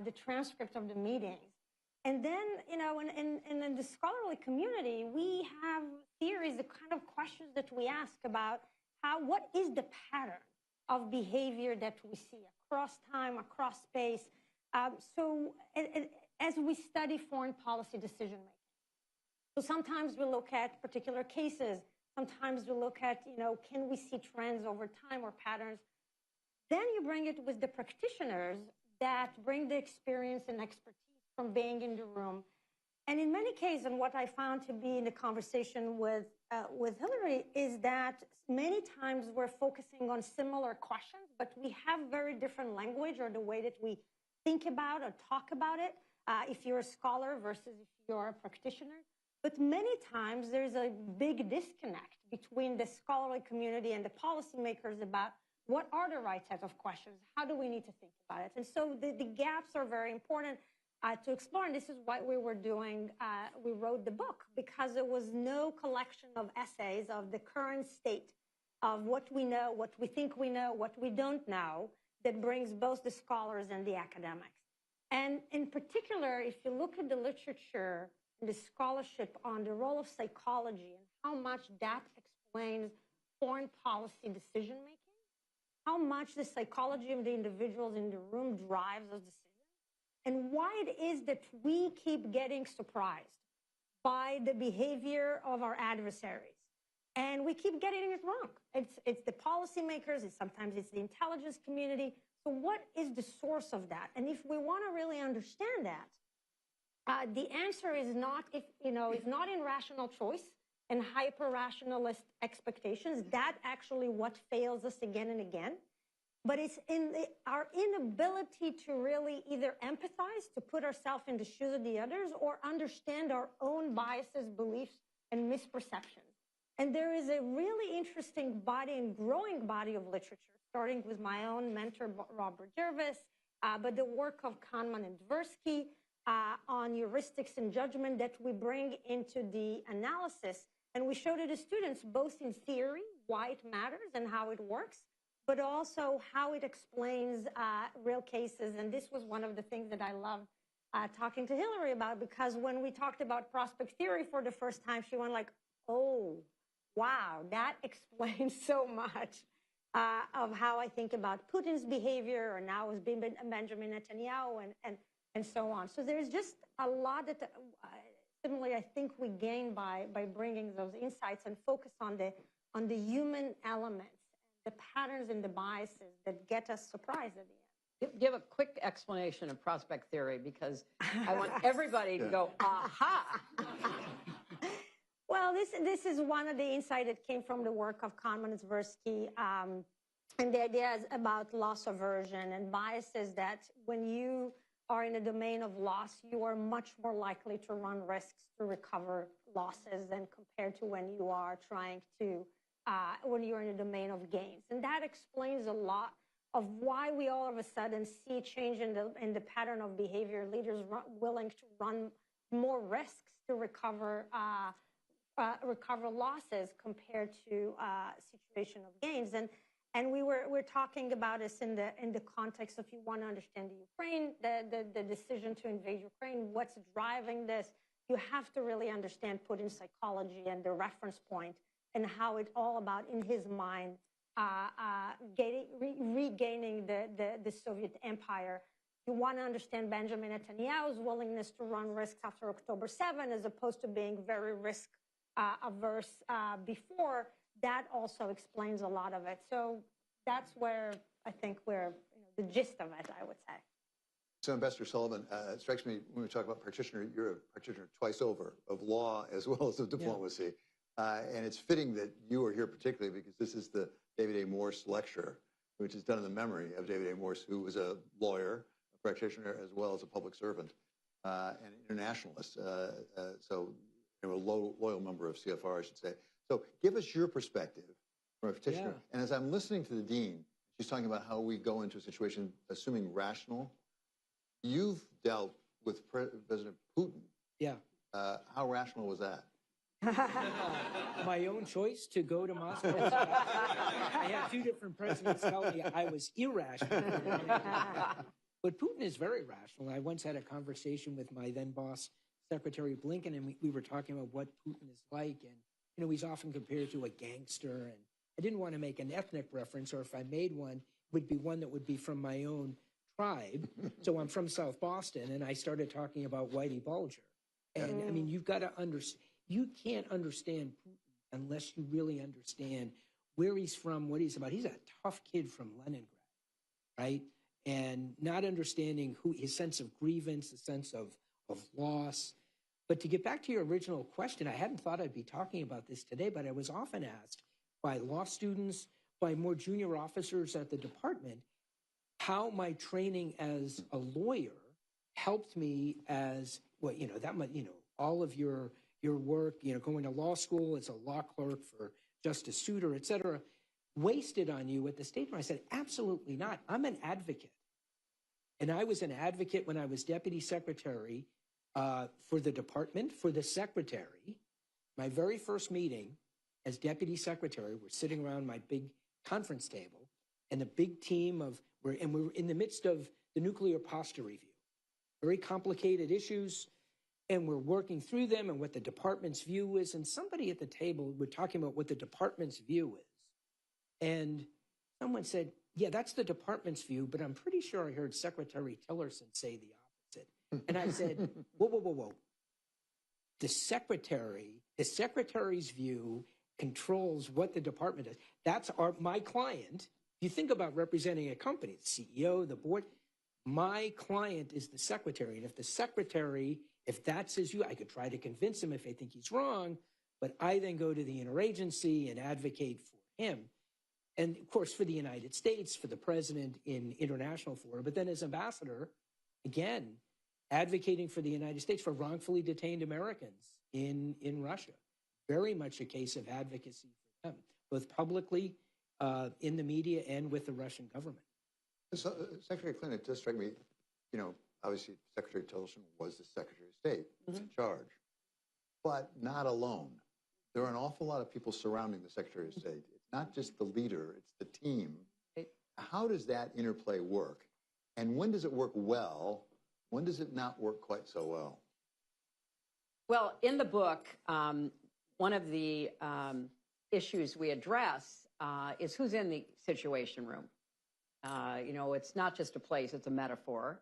the transcript of the meetings. And then, in the scholarly community, we have theories, the kind of questions that we ask about what is the pattern of behavior that we see across time, across space. So as we study foreign policy decision-making. So sometimes we look at particular cases. Sometimes we look at, can we see trends over time or patterns? Then you bring it with the practitioners that bring the experience and expertise from being in the room. And in many cases, and what I found to be in the conversation with Hillary is that many times we're focusing on similar questions, but we have very different language or the way that we think about or talk about it, if you're a scholar versus if you're a practitioner. But many times there's a big disconnect between the scholarly community and the policymakers about what are the right set of questions, how do we need to think about it. And so the gaps are very important to explore, and this is what we were doing. We wrote the book because there was no collection of essays of the current state of what we know, what we think we know, what we don't know, that brings both the scholars and the academics. And in particular, if you look at the literature and the scholarship on the role of psychology and how much that explains foreign policy decision-making, how much the psychology of the individuals in the room drives those decisions, and why it is that we keep getting surprised by the behavior of our adversaries. And we keep getting it wrong. It's the policymakers, sometimes it's the intelligence community. So what is the source of that? And if we want to really understand that, the answer is not, is not in rational choice and hyper-rationalist expectations. That actually what fails us again and again. But it's in our inability to really either empathize, to put ourselves in the shoes of the others, or understand our own biases, beliefs, and misperceptions. And there is a really interesting body and growing body of literature, starting with my own mentor, Robert Jervis, but the work of Kahneman and Tversky on heuristics and judgment that we bring into the analysis. And we show to the students, both in theory, why it matters and how it works, but also how it explains real cases. And this was one of the things that I loved talking to Hillary about, because when we talked about prospect theory for the first time, she went like, oh, wow, that explains so much of how I think about Putin's behavior, or now with Benjamin Netanyahu and so on. So there's just a lot that similarly I think we gain by bringing those insights and focus on the human elements, the patterns and the biases that get us surprised at the end. Give a quick explanation of prospect theory, because I want everybody to go, aha! Well, this is one of the insights that came from the work of Kahneman and Tversky, and the idea is about loss aversion and biases, that when you are in a domain of loss, you are much more likely to run risks to recover losses than compared to when you are trying to, when you're in a domain of gains. And that explains a lot of why we all of a sudden see a change in the pattern of behavior, leaders willing to run more risks to recover losses compared to a situation of gains. And we're talking about this in the context of, if you want to understand the Ukraine, the decision to invade Ukraine, what's driving this, you have to really understand Putin's psychology and the reference point and how it's all about, in his mind, regaining the Soviet empire. You want to understand Benjamin Netanyahu's willingness to run risks after October 7, as opposed to being very risk averse before. That also explains a lot of it. So that's where I think the gist of it, I would say. So, Ambassador Sullivan, it strikes me when we talk about practitioner, you're a practitioner twice over of law as well as of diplomacy. Yeah. And it's fitting that you are here particularly because this is the David A. Morse lecture, which is done in the memory of David A. Morse, who was a lawyer, a practitioner, as well as a public servant, and internationalist. So a loyal member of CFR, I should say. So give us your perspective from a practitioner. Yeah. And as I'm listening to the dean, she's talking about how we go into a situation assuming rational. You've dealt with President Putin. Yeah. How rational was that? My own choice to go to Moscow. I had two different presidents tell me I was irrational. But Putin is very rational. I once had a conversation with my then boss, Secretary Blinken, and we were talking about what Putin is like. And, you know, he's often compared to a gangster. And I didn't want to make an ethnic reference, or if I made one, it would be one that would be from my own tribe. So I'm from South Boston, and I started talking about Whitey Bulger. And I mean, you've got to understand, you can't understand Putin unless you really understand where he's from, what he's about. He's a tough kid from Leningrad, right? And not understanding who his sense of grievance, the sense of loss. But to get back to your original question, I hadn't thought I'd be talking about this today, but I was often asked by law students, by more junior officers at the department, how my training as a lawyer helped me as, well, you know, that much, you know, all of your work, you know, going to law school as a law clerk for Justice Souter, et cetera, wasted on you at the State Department. I said, absolutely not. I'm an advocate. And I was an advocate when I was deputy secretary for the department, for the secretary. My very first meeting as deputy secretary, we're sitting around my big conference table, and a big team of, we're in the midst of the nuclear posture review. Very complicated issues, and we're working through them and what the department's view is. And somebody at the table, we're talking about what the department's view is. And someone said, yeah, that's the department's view, but I'm pretty sure I heard Secretary Tillerson say the opposite. And I said, whoa. The secretary's view controls what the department does. That's my client. You think about representing a company, the CEO, the board. My client is the secretary. And if the secretary, if that's his view, I could try to convince him if I think he's wrong, but I then go to the interagency and advocate for him. And of course, for the United States, for the president in international fora, but then as ambassador, again, advocating for the United States for wrongfully detained Americans in Russia. Very much a case of advocacy for them, both publicly in the media and with the Russian government. So, Secretary Clinton, it does strike me, you know, obviously Secretary Tillerson was the Secretary of State, was in charge, but not alone. There are an awful lot of people surrounding the Secretary of State. It's not just the leader, it's the team. How does that interplay work? And when does it work well? When does it not work quite so well? Well, in the book, one of the issues we address is who's in the Situation Room. You know, it's not just a place, it's a metaphor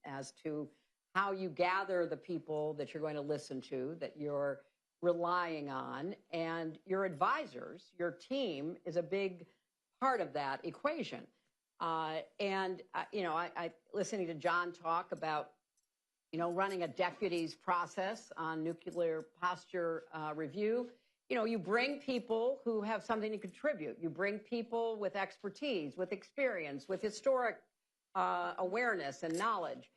as to how you gather the people that you're going to listen to, that you're relying on, and your advisors, your team is a big part of that equation. You know, I listening to John talk about, you know, running a deputy's process on nuclear posture review. You know, you bring people who have something to contribute. You bring people with expertise, with experience, with historic awareness and knowledge.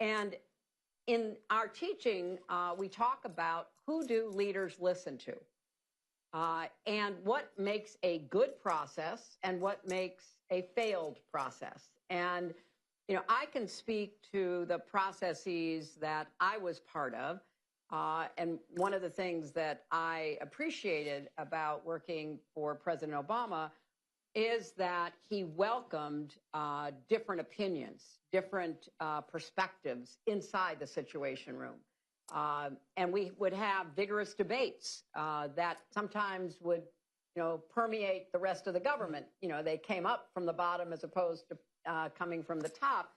And in our teaching, we talk about who do leaders listen to and what makes a good process and what makes a failed process. And, you know, I can speak to the processes that I was part of. And one of the things that I appreciated about working for President Obama is that he welcomed different opinions, different perspectives inside the Situation Room. And we would have vigorous debates that sometimes would, you know, permeate the rest of the government. You know, they came up from the bottom as opposed to coming from the top.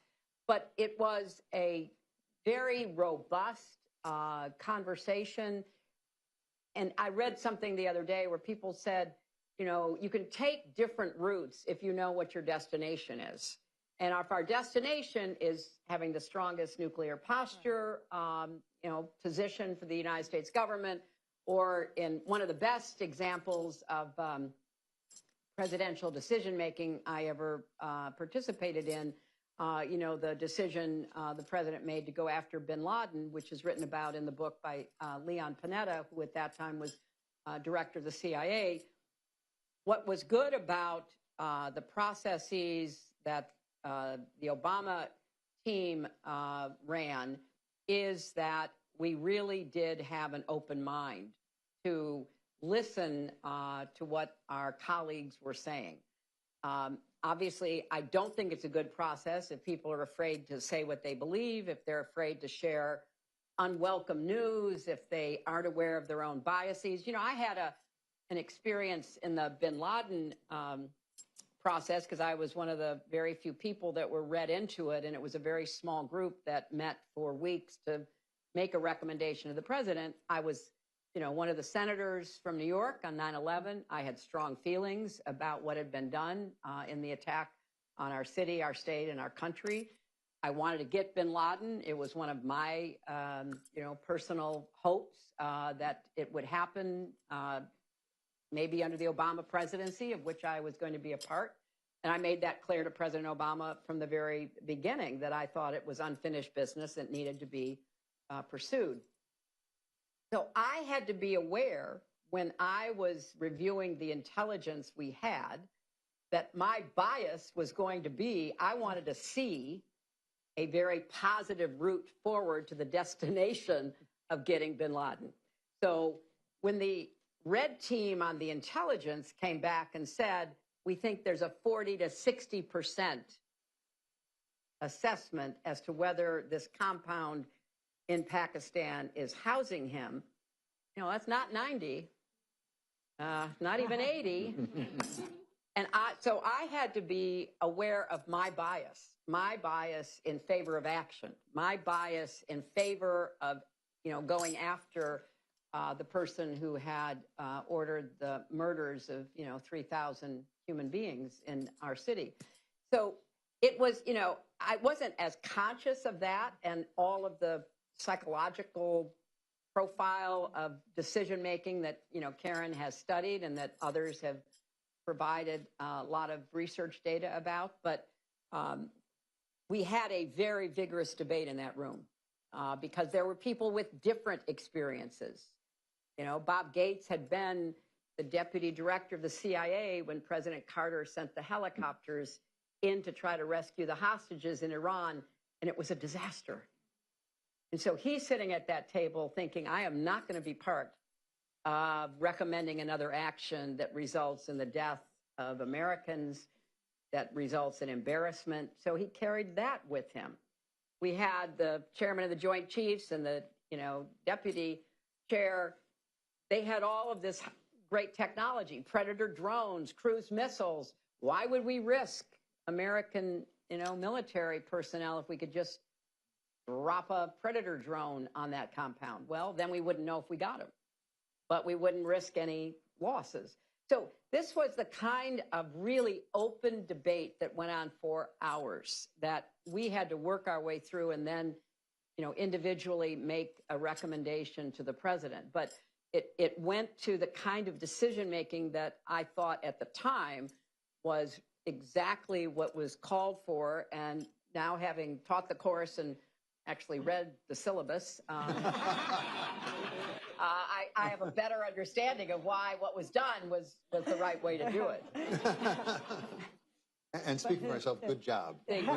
But it was a very robust conversation. And I read something the other day where people said, you know, you can take different routes if you know what your destination is. And if our destination is having the strongest nuclear posture, you know, position for the United States government, or in one of the best examples of presidential decision-making I ever participated in, you know, the decision the president made to go after bin Laden, which is written about in the book by Leon Panetta, who at that time was director of the CIA. What was good about the processes that the Obama team ran is that we really did have an open mind to listen to what our colleagues were saying. Obviously, I don't think it's a good process if people are afraid to say what they believe, if they're afraid to share unwelcome news, if they aren't aware of their own biases. You know, I had an experience in the bin Laden process because I was one of the very few people that were read into it, and it was a very small group that met for weeks to make a recommendation to the president. I was, you know, one of the senators from New York on 9/11. I had strong feelings about what had been done in the attack on our city, our state, and our country. I wanted to get bin Laden. It was one of my, you know, personal hopes that it would happen, maybe under the Obama presidency, of which I was going to be a part. And I made that clear to President Obama from the very beginning that I thought it was unfinished business that needed to be pursued. So I had to be aware when I was reviewing the intelligence we had that my bias was going to be, I wanted to see a very positive route forward to the destination of getting bin Laden. So when the red team on the intelligence came back and said, we think there's a 40 to 60% assessment as to whether this compound in Pakistan is housing him, you know, that's not 90, not even 80. And so I had to be aware of my bias in favor of action, my bias in favor of, you know, going after the person who had ordered the murders of, you know, 3,000 human beings in our city. So it was, you know, I wasn't as conscious of that and all of the psychological profile of decision-making that, you know, Karen has studied and that others have provided a lot of research data about. But we had a very vigorous debate in that room because there were people with different experiences. You know, Bob Gates had been the deputy director of the CIA when President Carter sent the helicopters in to try to rescue the hostages in Iran, and it was a disaster. And so he's sitting at that table thinking, I am not going to be part of recommending another action that results in the death of Americans, that results in embarrassment. So he carried that with him. We had the chairman of the Joint Chiefs and the, you know, deputy chair. They had all of this great technology, Predator drones, cruise missiles. Why would we risk American, you know, military personnel if we could just drop a Predator drone on that compound? Well, then we wouldn't know if we got him, but we wouldn't risk any losses. So this was the kind of really open debate that went on for hours that we had to work our way through and then, you know, individually make a recommendation to the president. But it went to the kind of decision-making that I thought at the time was exactly what was called for. And now having taught the course and actually read the syllabus, I have a better understanding of why what was done was the right way to do it. And speaking for myself, good job. Thank you.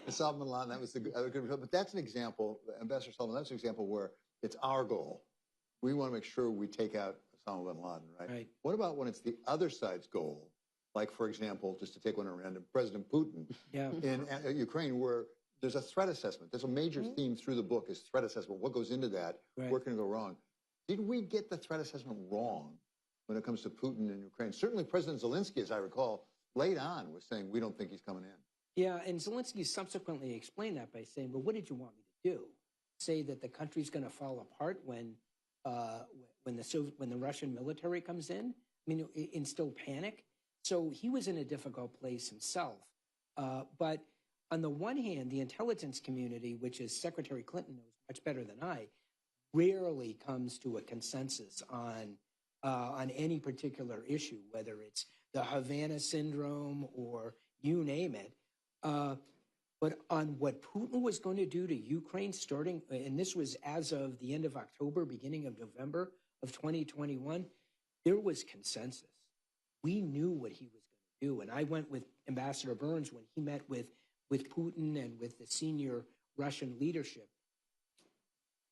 Osama bin Laden, that was a good result. But that's an example, Ambassador Sullivan, that's an example where it's our goal. We want to make sure we take out Osama bin Laden, right? Right. What about when it's the other side's goal? Like, for example, just to take one at random, President Putin in Ukraine, where there's a threat assessment. There's a major theme through the book is threat assessment. What goes into that? Right. Where can it go wrong? Did we get the threat assessment wrong when it comes to Putin in Ukraine? Certainly President Zelensky, as I recall, late on was saying, we don't think he's coming in. Yeah, and Zelensky subsequently explained that by saying, well, what did you want me to do? Say that the country's going to fall apart when the Russian military comes in? I mean, instill panic? So he was in a difficult place himself. But on the one hand, the intelligence community, which is Secretary Clinton knows much better than I, rarely comes to a consensus on any particular issue, whether it's the Havana syndrome or you name it. But on what Putin was going to do to Ukraine starting, and this was as of the end of October, beginning of November of 2021, there was consensus. We knew what he was going to do. And I went with Ambassador Burns when he met with Putin and with the senior Russian leadership.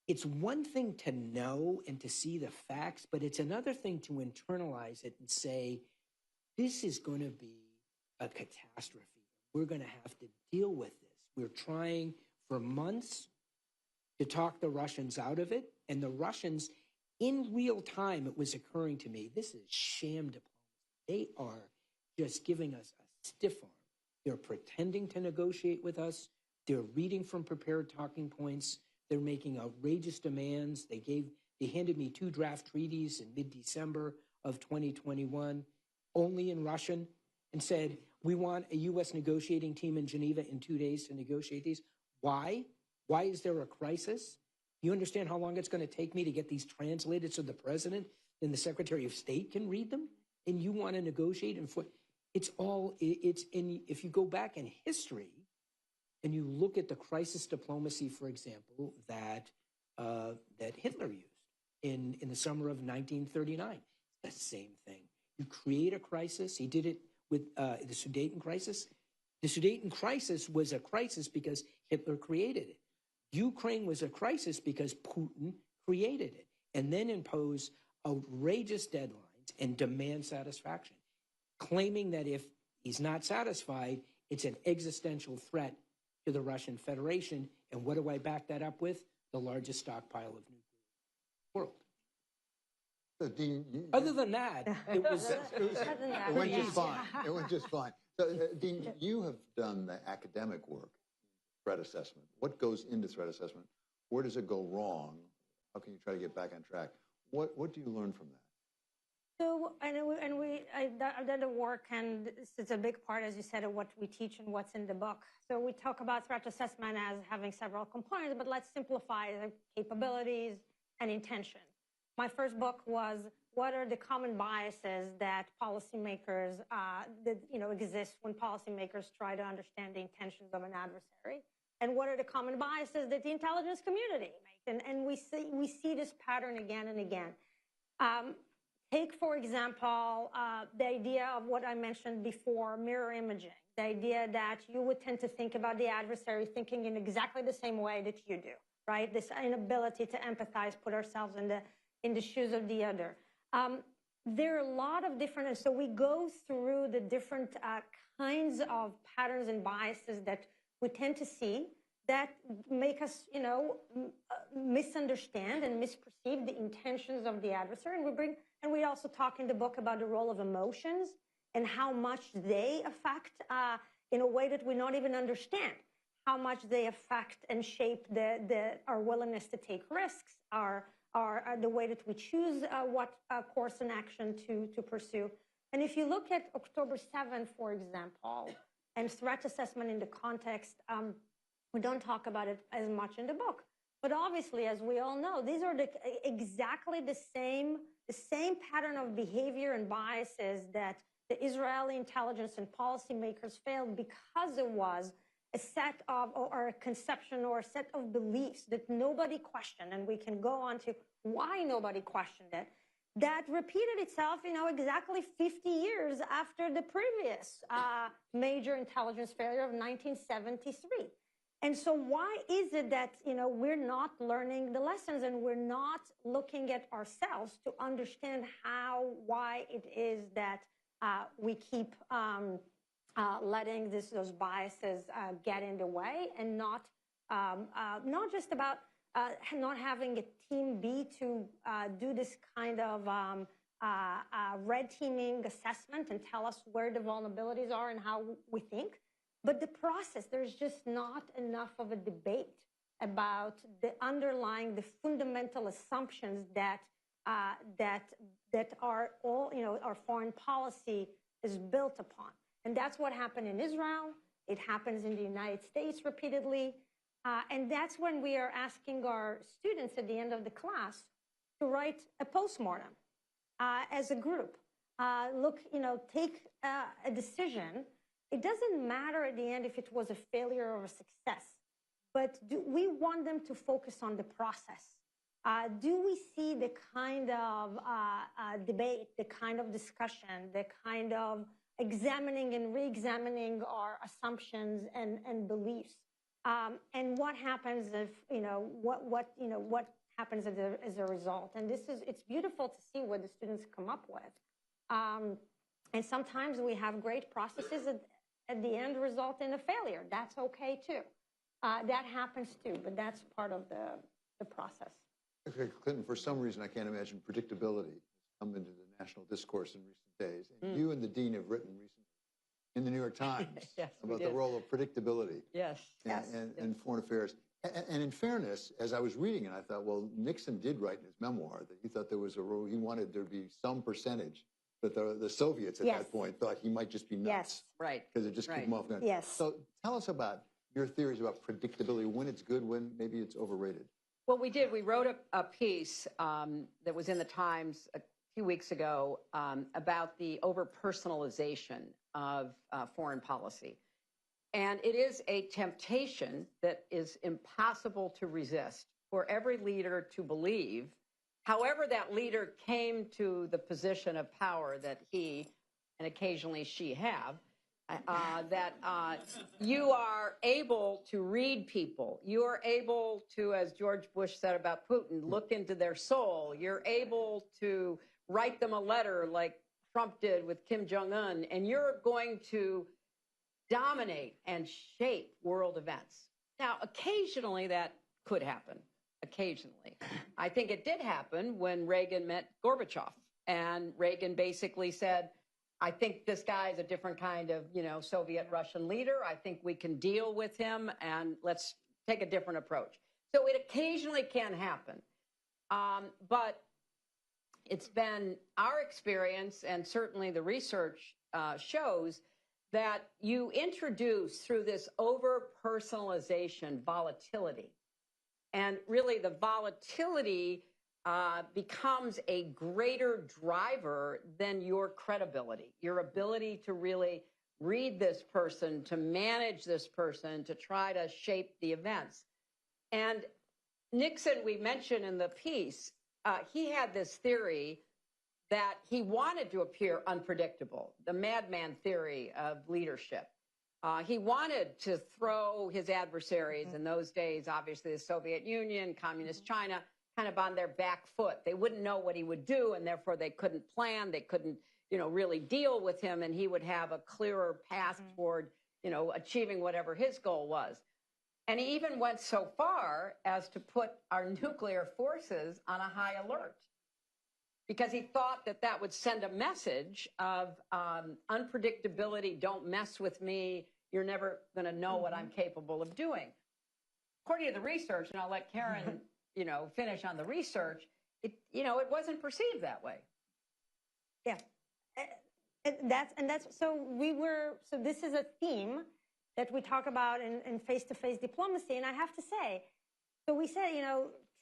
It's one thing to know and to see the facts, but it's another thing to internalize it and say, this is going to be a catastrophe. We're going to have to deal with this. We're trying for months to talk the Russians out of it. And the Russians, in real time, it was occurring to me, this is sham diplomacy. They are just giving us a stiff arm. They're pretending to negotiate with us. They're reading from prepared talking points. They're making outrageous demands. They handed me 2 draft treaties in mid-December of 2021, only in Russian, and said, we want a U.S. negotiating team in Geneva in 2 days to negotiate these. Why? Why is there a crisis? You understand how long it's going to take me to get these translated so the president and the Secretary of State can read them? And you want to negotiate? And if you go back in history and you look at the crisis diplomacy, for example, that Hitler used in the summer of 1939, it's the same thing. You create a crisis. He did it with the Sudeten crisis. The Sudeten crisis was a crisis because Hitler created it. Ukraine was a crisis because Putin created it, and then imposed outrageous deadlines and demand satisfaction, claiming that if he's not satisfied, it's an existential threat to the Russian Federation. And what do I back that up with? The largest stockpile of nuclear in the world. So Dean, Other than that, it was. It went just fine. It went just fine. So, Dean, you have done the academic work, threat assessment. What goes into threat assessment? Where does it go wrong? How can you try to get back on track? What do you learn from that? So, I've done the work, and it's a big part, as you said, of what we teach and what's in the book. So we talk about threat assessment as having several components, but let's simplify the capabilities and intention. My first book was, what are the common biases that policymakers, exist when policymakers try to understand the intentions of an adversary? And what are the common biases that the intelligence community makes? And we see this pattern again and again. Take, for example, the idea of what I mentioned before, mirror imaging. The idea that you would tend to think about the adversary thinking in exactly the same way that you do, right? This inability to empathize, put ourselves in the shoes of the other. There are a lot of different, and so we go through the different kinds of patterns and biases that we tend to see that make us, misunderstand and misperceive the intentions of the adversary. And we also talk in the book about the role of emotions and how much they affect, in a way that we don't even understand, how much they affect and shape our willingness to take risks, the way that we choose what course and action to pursue. And if you look at October 7th, for example, and threat assessment in the context, we don't talk about it as much in the book. But obviously, as we all know, these are exactly the same pattern of behavior and biases that the Israeli intelligence and policymakers failed because it was a set of, or a conception or a set of beliefs that nobody questioned, and we can go on to why nobody questioned it, that repeated itself, exactly 50 years after the previous major intelligence failure of 1973. And so why is it that, we're not learning the lessons and we're not looking at ourselves to understand why it is that we keep letting those biases get in the way, and not just about not having a team B to do this kind of red teaming assessment and tell us where the vulnerabilities are and how we think. But the process, there's just not enough of a debate about the underlying, the fundamental assumptions that are all, our foreign policy is built upon. And that's what happened in Israel. It happens in the United States repeatedly. And that's when we are asking our students at the end of the class to write a postmortem as a group. Take a decision. It doesn't matter at the end if it was a failure or a success, but we want them to focus on the process. Do we see the kind of debate, the kind of discussion, the kind of examining and re-examining our assumptions and beliefs? And what happens if, what happens as a result? And it's beautiful to see what the students come up with. And sometimes we have great processes at the end result in a failure. That's okay too. That happens too, but that's part of the process. Okay, Clinton, for some reason, I can't imagine predictability has come into the national discourse in recent days. And you and the dean have written recently in the New York Times Yes, about the role of predictability Yes. in foreign affairs. And in fairness, as I was reading it, I thought, well, Nixon did write in his memoir that he thought there was a role, he wanted there to be some percentage, but the Soviets at that point thought he might just be nuts. Yes. Right. Because it just kept him off guard. Yes. So tell us about your theories about predictability, when it's good, when maybe it's overrated. Well, we did. We wrote a piece that was in the Times a few weeks ago about the over-personalization of foreign policy. And it is a temptation that is impossible to resist for every leader to believe, however that leader came to the position of power that he and occasionally she have, that you are able to read people. You are able to, as George Bush said about Putin, look into their soul. You're able to write them a letter like Trump did with Kim Jong-un, and you're going to dominate and shape world events. Now, occasionally that could happen, occasionally. I think it did happen when Reagan met Gorbachev, and Reagan basically said, I think this guy is a different kind of, Soviet Russian leader. I think we can deal with him, and let's take a different approach. So it occasionally can happen. But it's been our experience, and certainly the research shows, that you introduce through this over-personalization volatility. And really the volatility becomes a greater driver than your credibility, your ability to really read this person, to manage this person, to try to shape the events. And Nixon, we mentioned in the piece, he had this theory that he wanted to appear unpredictable, the madman theory of leadership. He wanted to throw his adversaries in those days, obviously the Soviet Union, Communist China, kind of on their back foot. They wouldn't know what he would do, and therefore they couldn't plan, they couldn't, really deal with him, and he would have a clearer path toward, achieving whatever his goal was. And he even went so far as to put our nuclear forces on a high alert, because he thought that that would send a message of unpredictability, don't mess with me, you're never going to know what I'm capable of doing. According to the research, and I'll let Karen, finish on the research, it wasn't perceived that way. Yeah. So this is a theme that we talk about in face-to-face diplomacy, and I have to say, so we said,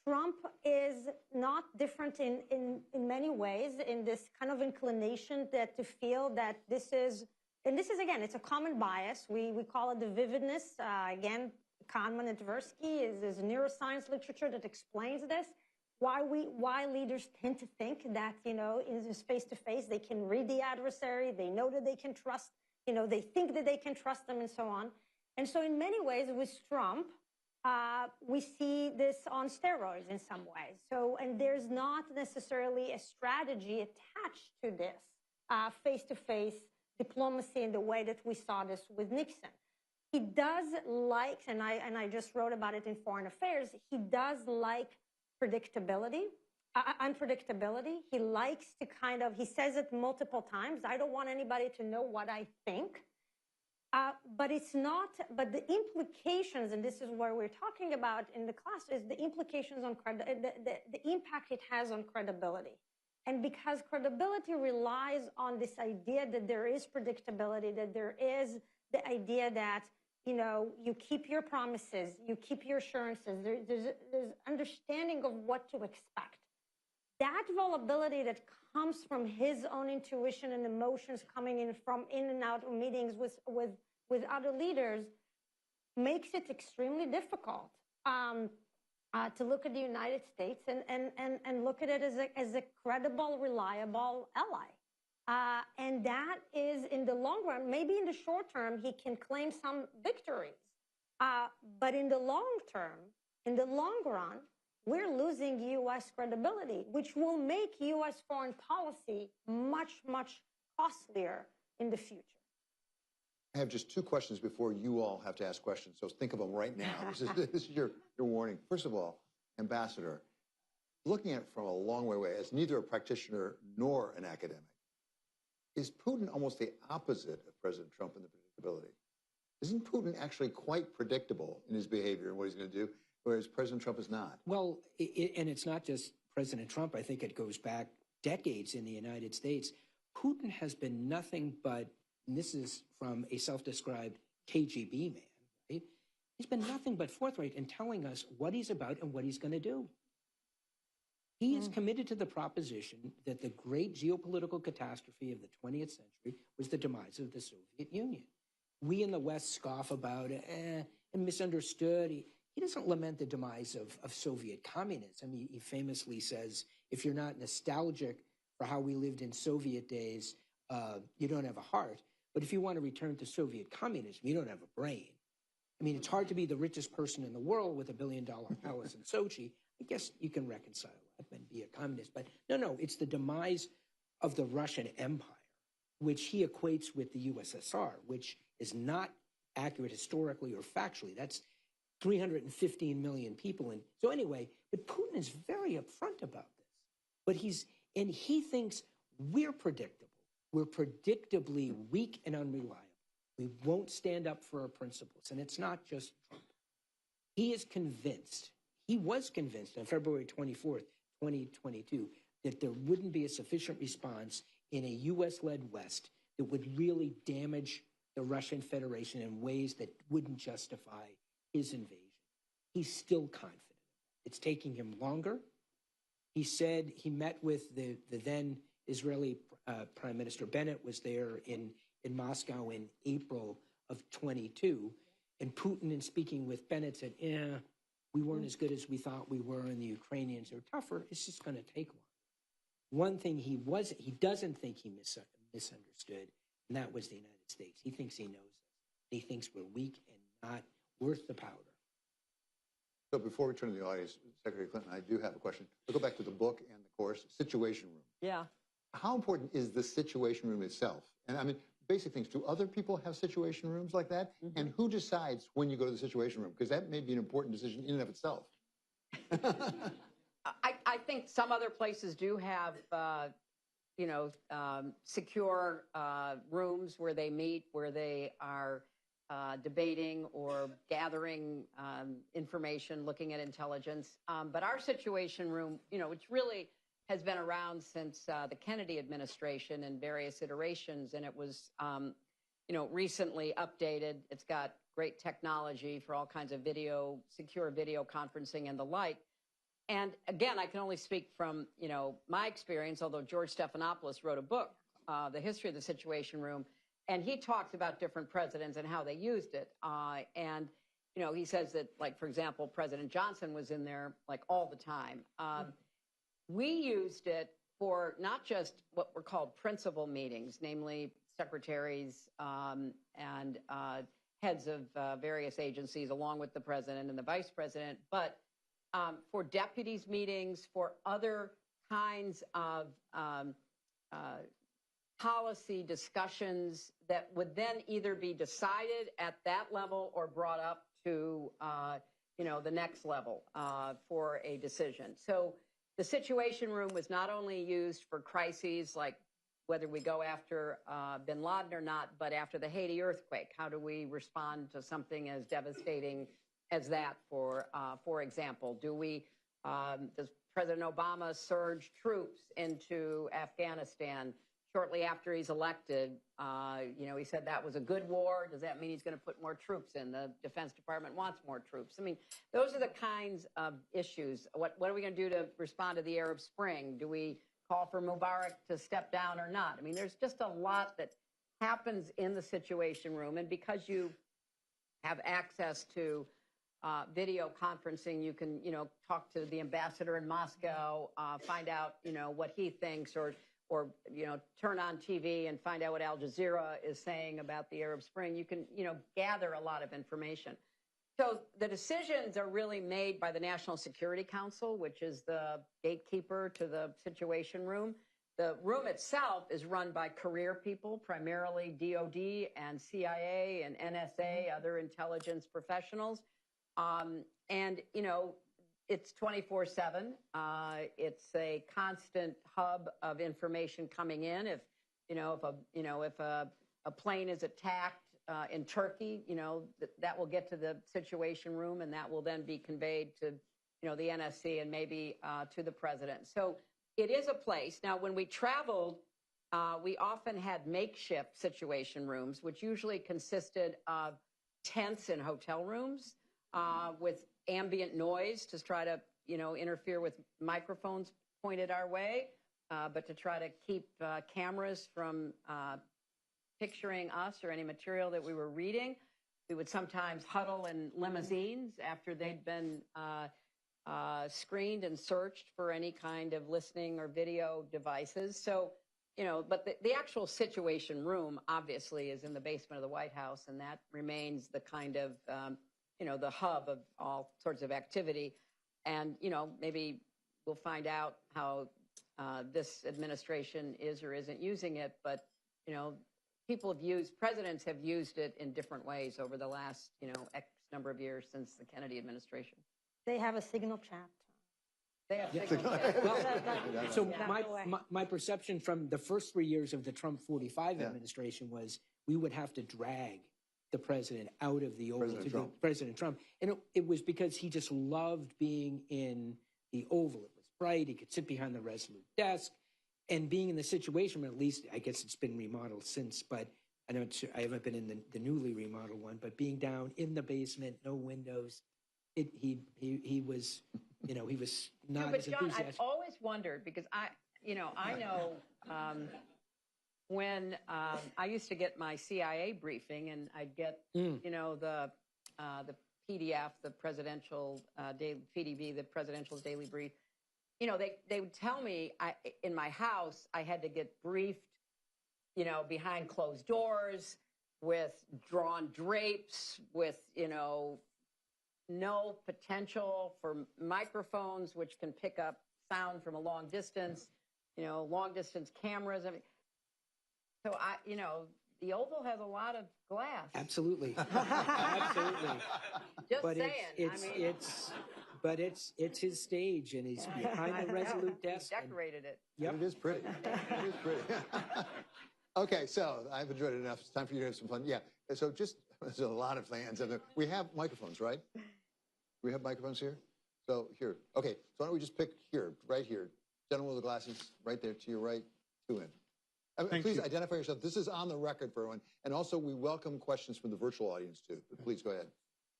Trump is not different in many ways in this kind of inclination that to feel that this is, again, it's a common bias. We call it the vividness. Again, Kahneman and Tversky is neuroscience literature that explains this. Why leaders tend to think that, in this face-to-face, they can read the adversary, they know that they can trust, they think that they can trust them and so on. And so in many ways with Trump, we see this on steroids in some ways. So, and there's not necessarily a strategy attached to this face-to-face diplomacy in the way that we saw this with Nixon. He does like, and I just wrote about it in Foreign Affairs, he does like predictability, unpredictability. He likes to he says it multiple times, I don't want anybody to know what I think. But the implications, and this is where we're talking about in the class, is the implications on the impact it has on credibility. And because credibility relies on this idea that there is predictability, that there is the idea that, you keep your promises, you keep your assurances, there's understanding of what to expect. That vulnerability that comes from his own intuition and emotions coming in from in and out of meetings with other leaders makes it extremely difficult to look at the United States and look at it as a credible, reliable ally. And that is, in the long run, maybe in the short term, he can claim some victories. But in the long term, in the long run, we're losing U.S. credibility, which will make U.S. foreign policy much, much costlier in the future. I have just two questions before you all have to ask questions. So think of them right now. This is your warning. First of all, Ambassador, looking at it from a long way away, as neither a practitioner nor an academic, is Putin almost the opposite of President Trump in the predictability? Isn't Putin actually quite predictable in his behavior and what he's going to do, whereas President Trump is not? Well, and it's not just President Trump. I think it goes back decades in the United States. Putin has been nothing but, and this is from a self-described KGB man, right? He's been nothing but forthright in telling us what he's about and what he's going to do. He is committed to the proposition that the great geopolitical catastrophe of the 20th century was the demise of the Soviet Union. We in the West scoff about it and misunderstood. He doesn't lament the demise of Soviet communism. He famously says, if you're not nostalgic for how we lived in Soviet days, you don't have a heart. But if you want to return to Soviet communism, you don't have a brain. I mean, it's hard to be the richest person in the world with $1 billion palace in Sochi. I guess you can reconcile that and be a communist. But no, it's the demise of the Russian Empire, which he equates with the USSR, which is not accurate historically or factually. That's 315 million people. And so anyway, but Putin is very upfront about this. But he thinks we're predictable. We're predictably weak and unreliable. We won't stand up for our principles. And it's not just Trump. He is convinced, he was convinced on February 24th, 2022, that there wouldn't be a sufficient response in a US-led West that would really damage the Russian Federation in ways that wouldn't justify his invasion. He's still confident. It's taking him longer. He said he met with the then Israeli Prime Minister Bennett was there in Moscow in April of 22. And Putin, in speaking with Bennett, said, we weren't as good as we thought we were, and the Ukrainians are tougher. It's just going to take longer. One thing he doesn't think he misunderstood, and that was the United States. He thinks he knows us. He thinks we're weak and not worth the powder. So before we turn to the audience, Secretary Clinton, I do have a question. We'll go back to the book and the course, Situation Room. Yeah. How important is the Situation Room itself? And I mean, basic things. Do other people have situation rooms like that? Mm-hmm. And who decides when you go to the Situation Room? Because that may be an important decision in and of itself. I think some other places do have, secure rooms where they meet, where they are debating or gathering information, looking at intelligence. But our Situation Room, which really has been around since the Kennedy administration in various iterations, and it was, recently updated. It's got great technology for all kinds of secure video conferencing and the like. And again, I can only speak from, my experience, although George Stephanopoulos wrote a book, The History of the Situation Room, and he talks about different presidents and how they used it. And, he says that, like, for example, President Johnson was in there, like, all the time. We used it for not just what were called principal meetings, namely secretaries and heads of various agencies, along with the president and the vice president, but for deputies meetings, for other kinds of policy discussions that would then either be decided at that level or brought up to, the next level for a decision. So the Situation Room was not only used for crises like whether we go after bin Laden or not, but after the Haiti earthquake, how do we respond to something as devastating as that, for example? Does President Obama surge troops into Afghanistan shortly after he's elected? He said that was a good war. Does that mean he's going to put more troops in? The Defense Department wants more troops. I mean, those are the kinds of issues. What are we going to do to respond to the Arab Spring? Do we call for Mubarak to step down or not? I mean, there's just a lot that happens in the Situation Room. And because you have access to video conferencing, you can, talk to the ambassador in Moscow, find out, what he thinks, or turn on TV and find out what Al Jazeera is saying about the Arab Spring. You can, gather a lot of information. So the decisions are really made by the National Security Council, which is the gatekeeper to the Situation Room. The room itself is run by career people, primarily DOD and CIA and NSA, other intelligence professionals. And, you know, it's 24/7. It's a constant hub of information coming in. If a plane is attacked in Turkey, you know, that will get to the Situation Room, and that will then be conveyed to, you know, the NSC and maybe to the president. So it is a place. Now, when we traveled, we often had makeshift Situation Rooms, which usually consisted of tents in hotel rooms with ambient noise to try to, you know, interfere with microphones pointed our way, but to try to keep cameras from picturing us or any material that we were reading. We would sometimes huddle in limousines after they'd been screened and searched for any kind of listening or video devices. So, you know, but the actual Situation Room obviously is in the basement of the White House, and that remains the kind of, you know, the hub of all sorts of activity. And, you know, maybe we'll find out how this administration is or isn't using it, but, you know, presidents have used it in different ways over the last, you know, X number of years since the Kennedy administration. They have a signal chat. They have signal chat. So my perception from the first 3 years of the Trump 45 administration was we would have to drag the president out of the Oval to President Trump. And it was because he just loved being in the Oval. It was bright. He could sit behind the Resolute desk. And being in the Situation Room, at least, I guess it's been remodeled since, but I haven't been in the newly remodeled one, but being down in the basement, no windows, he was, you know, he was not as John, enthusiastic. I've always wondered, because I know when I used to get my CIA briefing, and I'd get, you know, the PDF, the presidential PDB, the presidential daily brief. You know, they would tell me in my house I had to get briefed, you know, behind closed doors with drawn drapes, with, you know, no potential for microphones, which can pick up sound from a long distance, you know, long distance cameras. I mean, so you know, the Oval has a lot of glass. Absolutely. Absolutely. Just but saying. But it's his stage, and he's behind the Resolute desk. He decorated it. Yep. It is pretty. It is pretty. Okay, so I've enjoyed it enough. It's time for you to have some fun. Yeah, so just, there's a lot of fans. We have microphones, right? We have microphones here? So here. Okay, so why don't we just pick here, right here. Gentleman with the glasses, right there to your right, 2 in. Please identify yourself. This is on the record for everyone. And also, we welcome questions from the virtual audience, too. But please go ahead.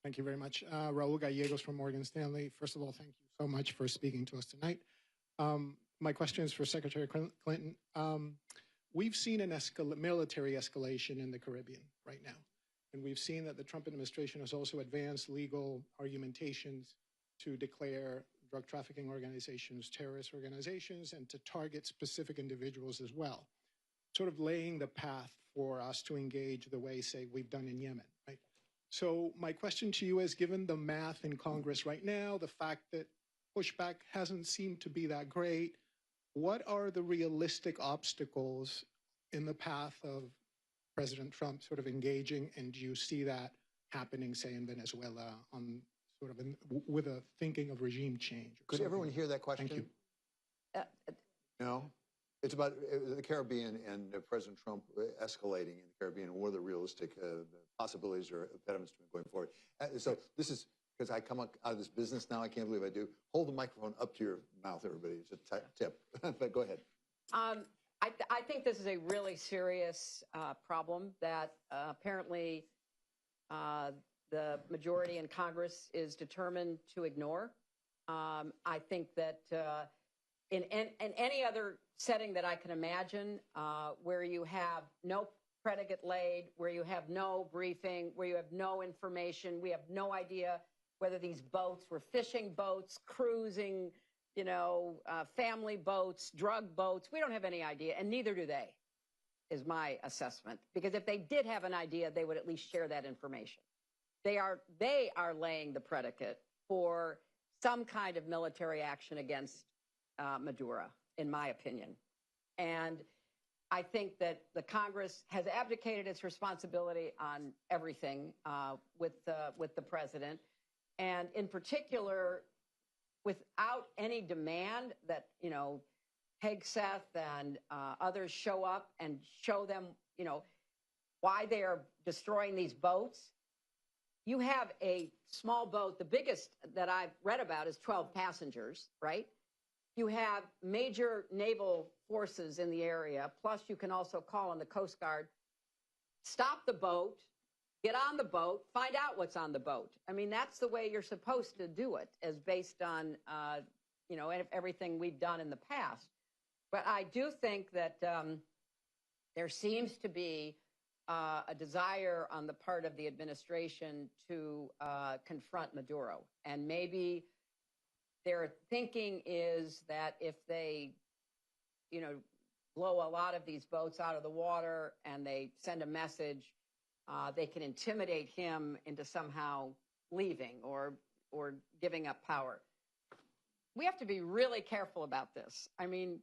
Thank you very much. Raul Gallegos from Morgan Stanley. First of all, thank you so much for speaking to us tonight. My question is for Secretary Clinton. We've seen an military escalation in the Caribbean right now. And we've seen that the Trump administration has also advanced legal argumentations to declare drug trafficking organizations terrorist organizations and to target specific individuals as well, sort of laying the path for us to engage the way, say, we've done in Yemen, right? So my question to you is, given the math in Congress right now, the fact that pushback hasn't seemed to be that great, what are the realistic obstacles in the path of President Trump sort of engaging, and do you see that happening, say, in Venezuela on sort of with a thinking of regime change? Could everyone hear that question? Thank you. No? It's about the Caribbean and President Trump escalating in the Caribbean, and what are the realistic possibilities or impediments to going forward. So this is, because I come out of this business now, I can't believe I do. Hold the microphone up to your mouth, everybody. It's a tip. But go ahead. I think this is a really serious problem that apparently the majority in Congress is determined to ignore. I think that in any other setting that I can imagine, where you have no predicate laid, where you have no briefing, where you have no information, we have no idea whether these boats were fishing boats, cruising, you know, family boats, drug boats. We don't have any idea, and neither do they, is my assessment. Because if they did have an idea, they would at least share that information. They are laying the predicate for some kind of military action against Maduro, in my opinion. And I think that the Congress has abdicated its responsibility on everything with the president, and in particular, without any demand that Hegseth and others show up and show them why they are destroying these boats. You have a small boat. The biggest that I've read about is 12 passengers, right? You have major naval forces in the area. Plus, you can also call on the Coast Guard, stop the boat, get on the boat, find out what's on the boat. I mean, that's the way you're supposed to do it, as based on, everything we've done in the past. But I do think that there seems to be a desire on the part of the administration to confront Maduro. And maybe their thinking is that if they, blow a lot of these boats out of the water and they send a message, they can intimidate him into somehow leaving or giving up power. We have to be really careful about this. I mean,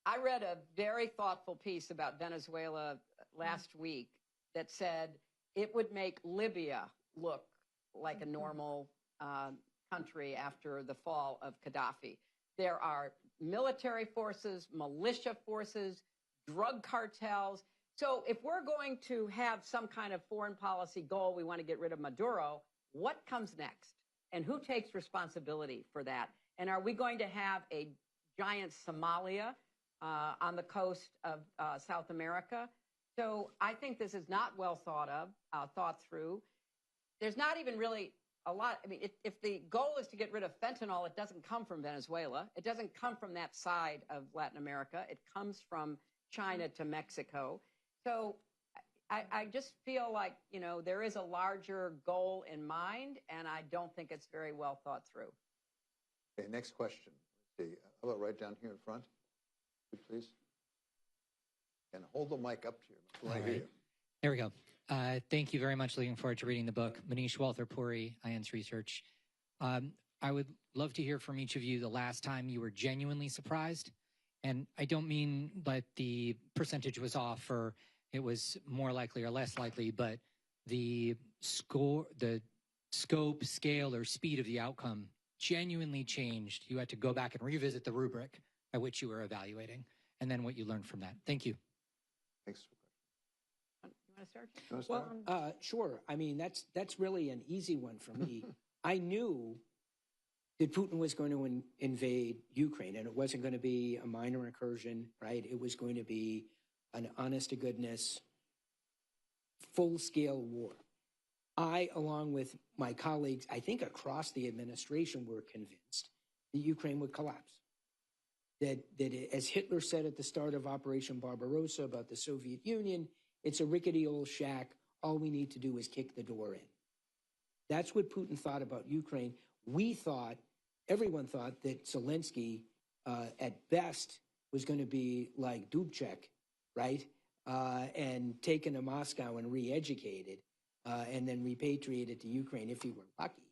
I read a very thoughtful piece about Venezuela last week that said it would make Libya look like a normal country after the fall of Gaddafi. There are military forces, militia forces, drug cartels. So if we're going to have some kind of foreign policy goal, we want to get rid of Maduro, what comes next? And who takes responsibility for that? And are we going to have a giant Somalia on the coast of South America? So I think this is not well thought through. There's not even really a lot. I mean, if the goal is to get rid of fentanyl, it doesn't come from Venezuela. It doesn't come from that side of Latin America. It comes from China to Mexico. So I just feel like, there is a larger goal in mind, and I don't think it's very well thought through. Okay, next question. Let's see. How about right down here in front, please? And hold the mic up to you. All right. There we go. Thank you very much. Looking forward to reading the book. Manish Walther-Puri, IANS Research. I would love to hear from each of you the last time you were genuinely surprised. And I don't mean that the percentage was off or it was more likely or less likely, but the scope, scale, or speed of the outcome genuinely changed. You had to go back and revisit the rubric by which you were evaluating, and then what you learned from that. Thank you. Thanks. You want to start? Well, sure. I mean, that's really an easy one for me. I knew that Putin was going to invade Ukraine, and it wasn't going to be a minor incursion, right? It was going to be an honest-to-goodness, full-scale war. I, along with my colleagues, I think across the administration, were convinced that Ukraine would collapse. That as Hitler said at the start of Operation Barbarossa about the Soviet Union, it's a rickety old shack. All we need to do is kick the door in. That's what Putin thought about Ukraine. Everyone thought that Zelensky, at best, was going to be like Dubček, right? And taken to Moscow and re-educated, and then repatriated to Ukraine if he were lucky.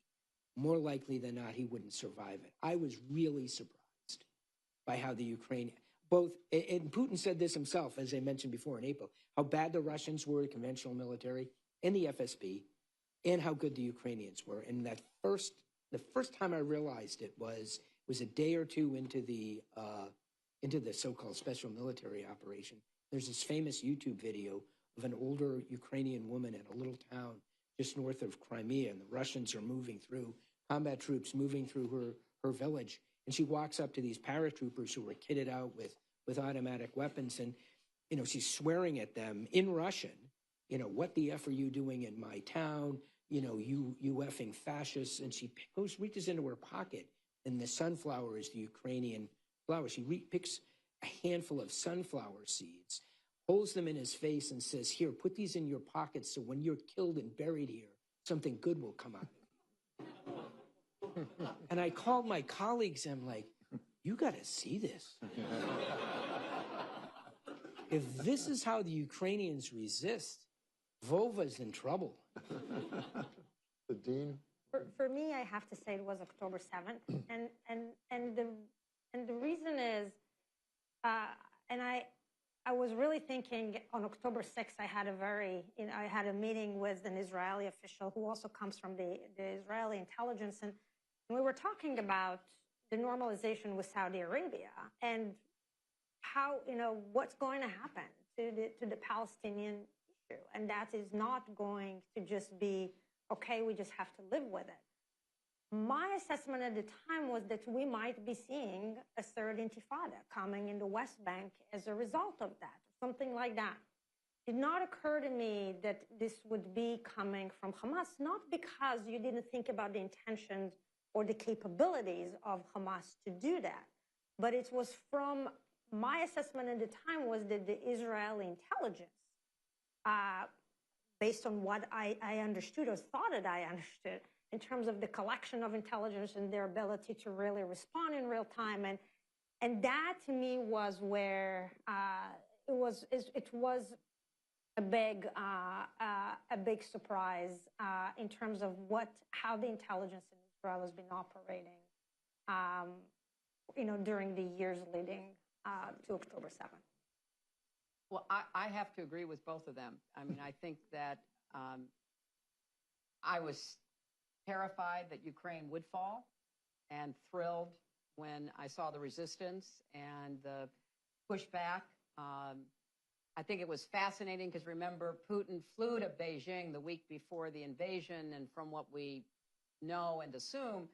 More likely than not, he wouldn't survive it. I was really surprised by how the Ukrainian, and Putin said this himself, as I mentioned before in April, how bad the Russians were, the conventional military, and the FSB, and how good the Ukrainians were. And the first time I realized it was a day or two into the so-called special military operation. There's this famous YouTube video of an older Ukrainian woman in a little town just north of Crimea, and the Russians are moving through, combat troops moving through her village. And she walks up to these paratroopers who were kitted out with automatic weapons, and, she's swearing at them in Russian, what the F are you doing in my town? You effing fascists. And she reaches into her pocket, and the sunflower is the Ukrainian flower. She picks a handful of sunflower seeds, holds them in his face, and says, "Here, put these in your pockets so when you're killed and buried here, something good will come out of it." And I called my colleagues, and I'm like, "You got to see this. If this is how the Ukrainians resist, Volva's in trouble." The Dean? For me, I have to say it was October 7th. And the reason is, and I was really thinking on October 6th, I had I had a meeting with an Israeli official who also comes from the Israeli intelligence. And we were talking about the normalization with Saudi Arabia and how, what's going to happen to the Palestinian issue. And that is not going to just be, okay, we just have to live with it. My assessment at the time was that we might be seeing a third intifada coming in the West Bank as a result of that, something like that. It did not occur to me that this would be coming from Hamas, not because you didn't think about the intentions or the capabilities of Hamas to do that, but it was from my assessment at the time was that the Israeli intelligence, based on what I understood or thought that I understood, in terms of the collection of intelligence and their ability to really respond in real time. And that to me was where it was a big surprise in terms of how the intelligence in Israel has been operating, during the years leading to October 7th. Well, I have to agree with both of them. I mean, I think that I was terrified that Ukraine would fall and thrilled when I saw the resistance and the pushback. I think it was fascinating because remember, Putin flew to Beijing the week before the invasion, and from what we know and assume,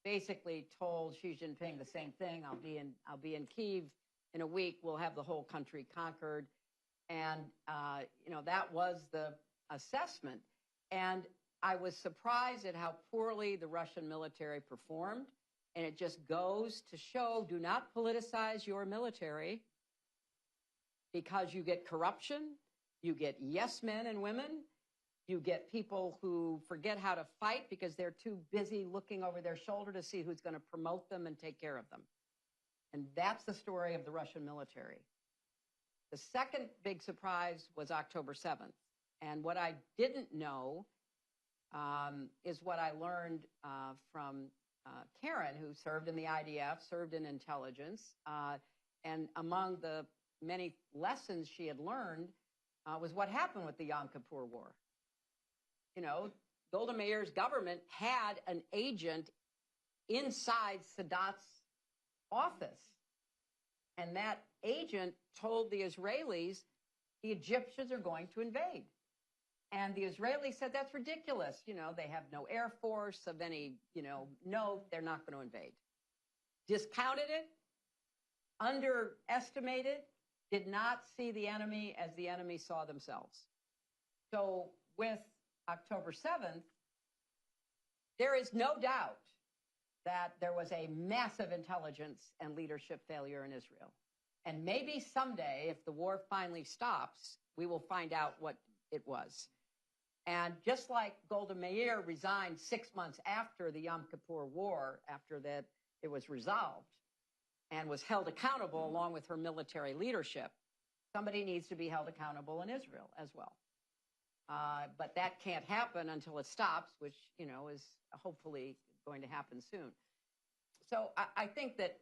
basically told Xi Jinping the same thing. I'll be in Kyiv in a week. We'll have the whole country conquered, and that was the assessment. And I was surprised at how poorly the Russian military performed. And it just goes to show, do not politicize your military, because you get corruption, you get yes men and women, you get people who forget how to fight because they're too busy looking over their shoulder to see who's going to promote them and take care of them. And that's the story of the Russian military. The second big surprise was October 7th. And what I didn't know is what I learned from Karen, who served in the IDF, served in intelligence. And among the many lessons she had learned was what happened with the Yom Kippur War. Golda Meir's government had an agent inside Sadat's office. And that agent told the Israelis, the Egyptians are going to invade. And the Israelis said, that's ridiculous. They have no air force of any, no, they're not going to invade. Discounted it, underestimated, did not see the enemy as the enemy saw themselves. So with October 7th, there is no doubt that there was a massive intelligence and leadership failure in Israel. And maybe someday, if the war finally stops, we will find out what it was. And just like Golda Meir resigned 6 months after the Yom Kippur War, after that it was resolved, and was held accountable along with her military leadership, somebody needs to be held accountable in Israel as well. But that can't happen until it stops, which, is hopefully going to happen soon. So I think that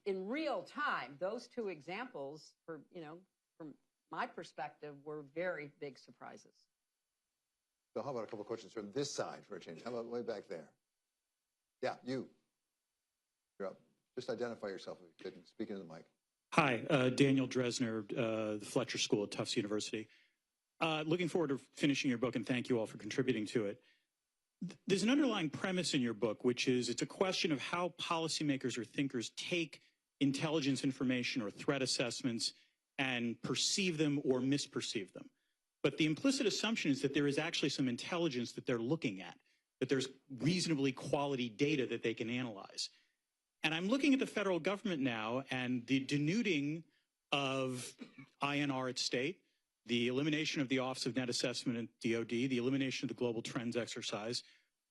in real time, those two examples, from my perspective, were very big surprises. So how about a couple of questions from this side for a change? How about way back there? Yeah, you. You're up. Just identify yourself if you could and speak into the mic. Hi, Daniel Dresner, the Fletcher School at Tufts University. Looking forward to finishing your book, and thank you all for contributing to it. There's an underlying premise in your book, which is it's a question of how policymakers or thinkers take intelligence information or threat assessments and perceive them or misperceive them. But the implicit assumption is that there is actually some intelligence that they're looking at, that there's reasonably quality data that they can analyze. And I'm looking at the federal government now and the denuding of INR at state, the elimination of the Office of Net Assessment at DOD, the elimination of the Global Trends exercise.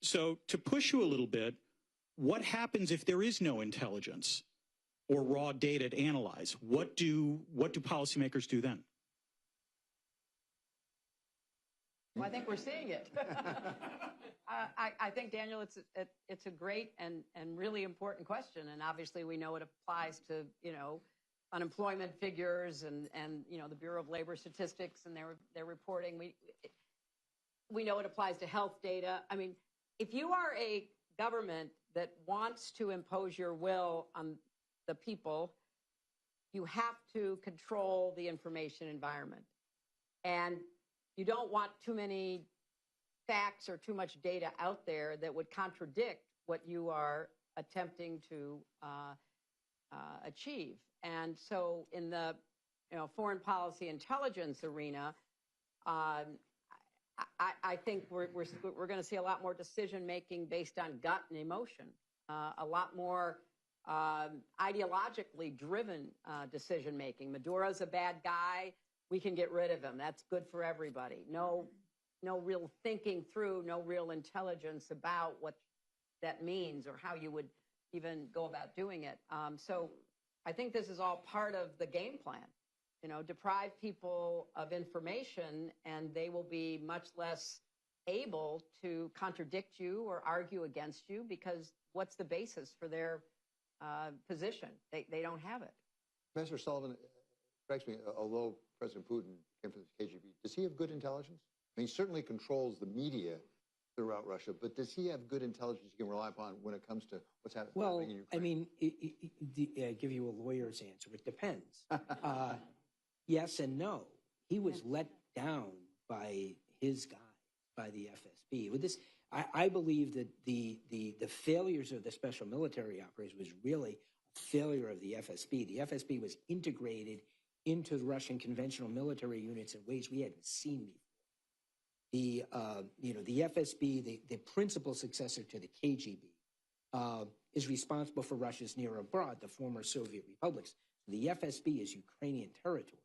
So to push you a little bit, what happens if there is no intelligence or raw data to analyze? What do policymakers do then? Well, I think we're seeing it. I think, Daniel, it's a great and really important question. And obviously we know it applies to, unemployment figures and the Bureau of Labor Statistics and their reporting. We know it applies to health data. I mean, if you are a government that wants to impose your will on the people, you have to control the information environment. And you don't want too many facts or too much data out there that would contradict what you are attempting to achieve. And so in the foreign policy intelligence arena, I think we're going to see a lot more decision making based on gut and emotion, a lot more ideologically driven decision making. Maduro's a bad guy. We can get rid of him. That's good for everybody. No real thinking through, no real intelligence about what that means or how you would even go about doing it. So I think this is all part of the game plan. Deprive people of information and they will be much less able to contradict you or argue against you, because what's the basis for their position? They don't have it. Professor Sullivan, it strikes me, although President Putin came from the KGB, does he have good intelligence? I mean, he certainly controls the media throughout Russia, but does he have good intelligence you can rely upon when it comes to what's happening in Ukraine? Well, I mean, I give you a lawyer's answer. It depends. Yes and no. He was let down by his guy, by the FSB. With this, I believe that the failures of the special military operation was really a failure of the FSB. The FSB was integrated into the Russian conventional military units in ways we hadn't seen before. The FSB, the principal successor to the KGB, is responsible for Russia's near abroad, the former Soviet republics. The FSB is Ukrainian territory.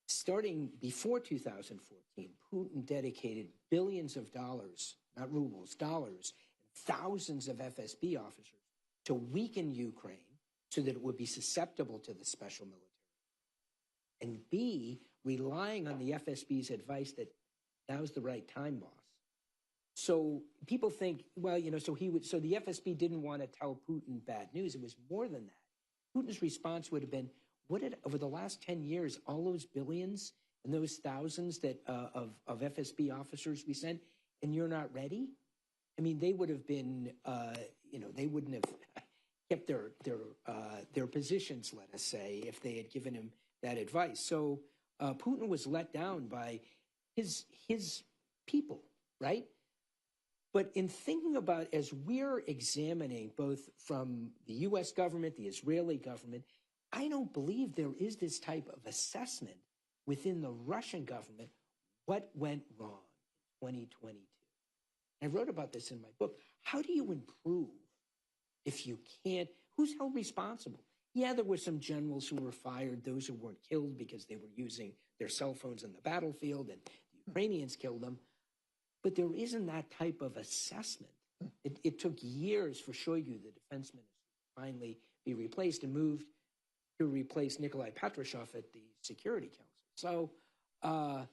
Starting before 2014, Putin dedicated billions of dollars, not rubles, dollars, and thousands of FSB officers to weaken Ukraine so that it would be susceptible to the special military. And B, relying on the FSB's advice that now's the right time, boss. So people think, well, so the FSB didn't want to tell Putin bad news. It was more than that. Putin's response would have been, over the last 10 years, all those billions and those thousands of FSB officers we sent, and you're not ready? I mean, they would have been, they wouldn't have kept their positions, let us say, if they had given him that advice. So Putin was let down by his people, right? But in thinking about, as we're examining both from the U.S. government, the Israeli government, I don't believe there is this type of assessment within the Russian government, what went wrong in 2022. I wrote about this in my book. How do you improve if you can't? Who's held responsible? Yeah, there were some generals who were fired, those who weren't killed because they were using their cell phones in the battlefield, and the Ukrainians killed them. But there isn't that type of assessment. It took years for Shoigu, the defense minister, to finally be replaced and moved to replace Nikolai Patrushev at the Security Council. So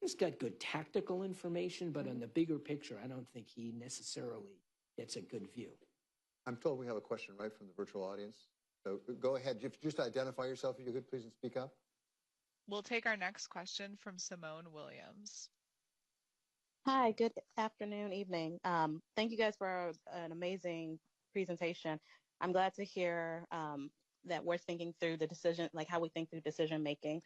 he's got good tactical information, but on the bigger picture, I don't think he necessarily gets a good view. I'm told we have a question right from the virtual audience. So go ahead. Just identify yourself, if you could, please, and speak up. We'll take our next question from Simone Williams. Hi, good afternoon, evening. Thank you guys for an amazing presentation. I'm glad to hear that we're thinking through the decision, like how we think through decision making.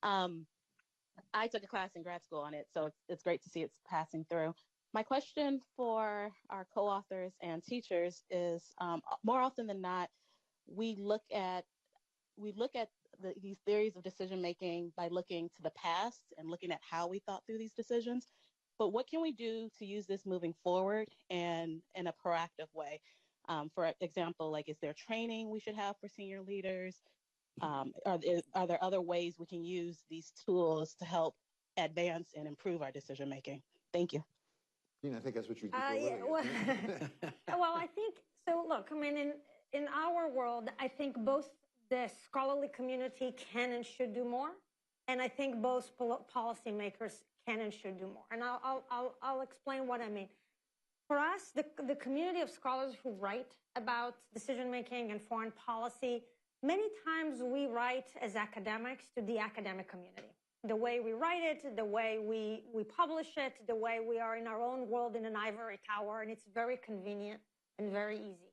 I took a class in grad school on it, so it's great to see it's passing through. My question for our co-authors and teachers is, more often than not, we look at these theories of decision making by looking to the past and looking at how we thought through these decisions. But what can we do to use this moving forward and in a proactive way? For example, like, is there training we should have for senior leaders? Are there other ways we can use these tools to help advance and improve our decision making? Thank you. I think that's what you do. Well, I think so. Look, I mean, in our world, I think both the scholarly community can and should do more, and I think both policymakers can and should do more. And I'll explain what I mean. For us, the community of scholars who write about decision making and foreign policy, many times we write as academics to the academic community. The way we write it, the way we publish it, the way we are in our own world in an ivory tower, and it's very convenient and very easy.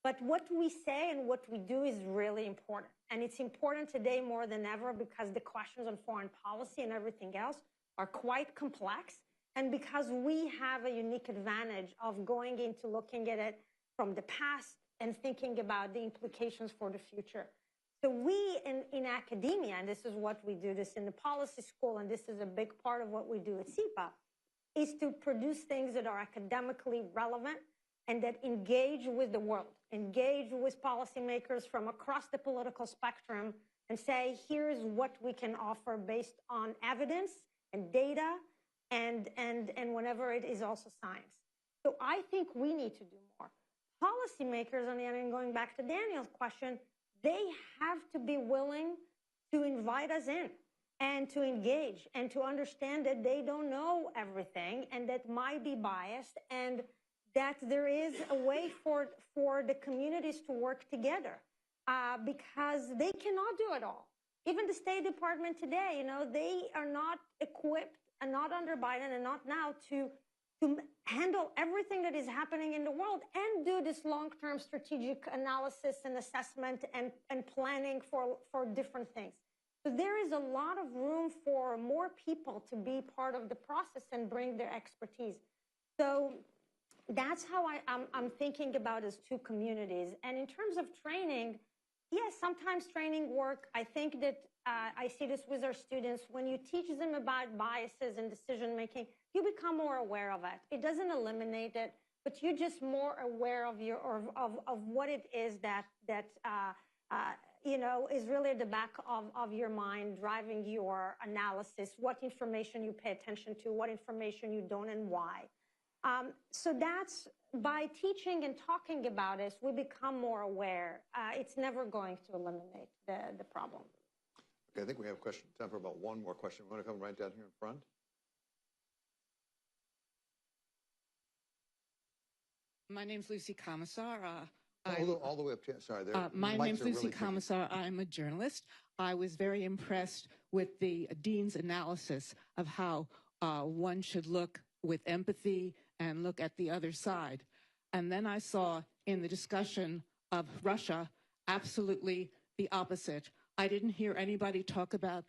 But what we say and what we do is really important. And it's important today more than ever because the questions on foreign policy and everything else are quite complex. And because we have a unique advantage of going into looking at it from the past and thinking about the implications for the future. So we in academia, and this is what we do this in the policy school, and this is a big part of what we do at SIPA, is to produce things that are academically relevant and that engage with the world, engage with policymakers from across the political spectrum and say, here's what we can offer based on evidence and data and whenever it is also science. So I think we need to do more. Policymakers, on the end, and going back to Daniel's question, they have to be willing to invite us in and to engage and to understand that they don't know everything and that might be biased and that there is a way for the communities to work together because they cannot do it all. Even the State Department today, they are not equipped and not under Biden and not now to handle everything that is happening in the world and do this long-term strategic analysis and assessment and planning for different things. So there is a lot of room for more people to be part of the process and bring their expertise. So that's how I'm thinking about as two communities. And in terms of training, yes, sometimes training work. I think that I see this with our students. When you teach them about biases and decision-making, you become more aware of it. It doesn't eliminate it, but you're just more aware of of what it is that is really at the back of your mind, driving your analysis, what information you pay attention to, what information you don't, and why. So that's by teaching and talking about it, we become more aware. It's never going to eliminate the problem. Okay, I think we have time for about one more question. We want to come right down here in front. My name's Lucy Commissar. All the way up to, sorry. My name's Lucy really Commissar. I'm a journalist. I was very impressed with the dean's analysis of how one should look with empathy and look at the other side. And then I saw in the discussion of Russia absolutely the opposite. I didn't hear anybody talk about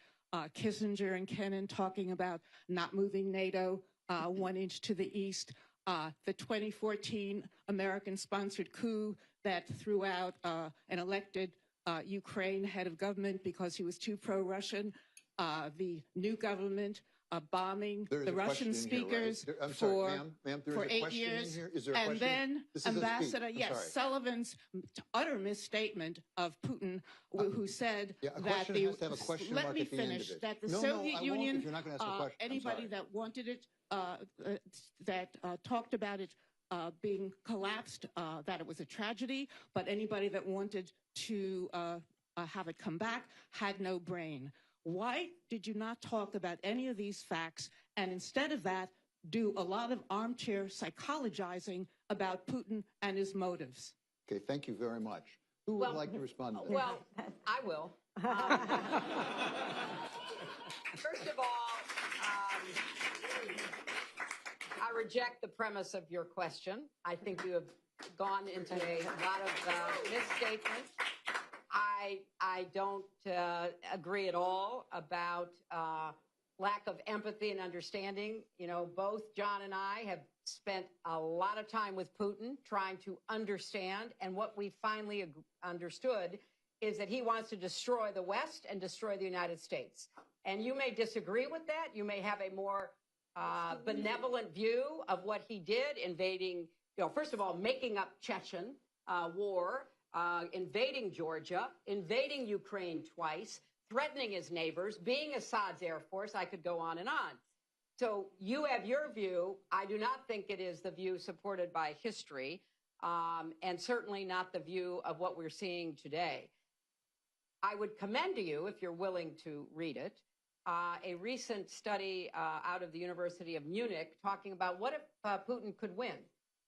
Kissinger and Kennan talking about not moving NATO 1 inch to the east. The 2014 American-sponsored coup that threw out an elected Ukraine head of government because he was too pro-Russian. The new government bombing the Russian speakers for 8 years. And then Ambassador, Sullivan's utter misstatement of Putin, who said that let me finish, that the Soviet Union, anybody that wanted it, that talked about it being collapsed, that it was a tragedy, but anybody that wanted to have it come back had no brain. Why did you not talk about any of these facts and instead of that do a lot of armchair psychologizing about Putin and his motives? Okay, thank you very much. Who would like to respond to that? Well, I will. First of all, I reject the premise of your question. I think you have gone into a lot of misstatements. I don't agree at all about lack of empathy and understanding. Both John and I have spent a lot of time with Putin trying to understand, and what we finally understood is that he wants to destroy the West and destroy the United States. And you may disagree with that. You may have a more benevolent view of what he did, invading, first of all, making up Chechen war, invading Georgia, invading Ukraine twice, threatening his neighbors, being Assad's air force. I could go on and on. So you have your view. I do not think it is the view supported by history, and certainly not the view of what we're seeing today. I would commend to you, if you're willing to read it, a recent study out of the University of Munich talking about what if Putin could win.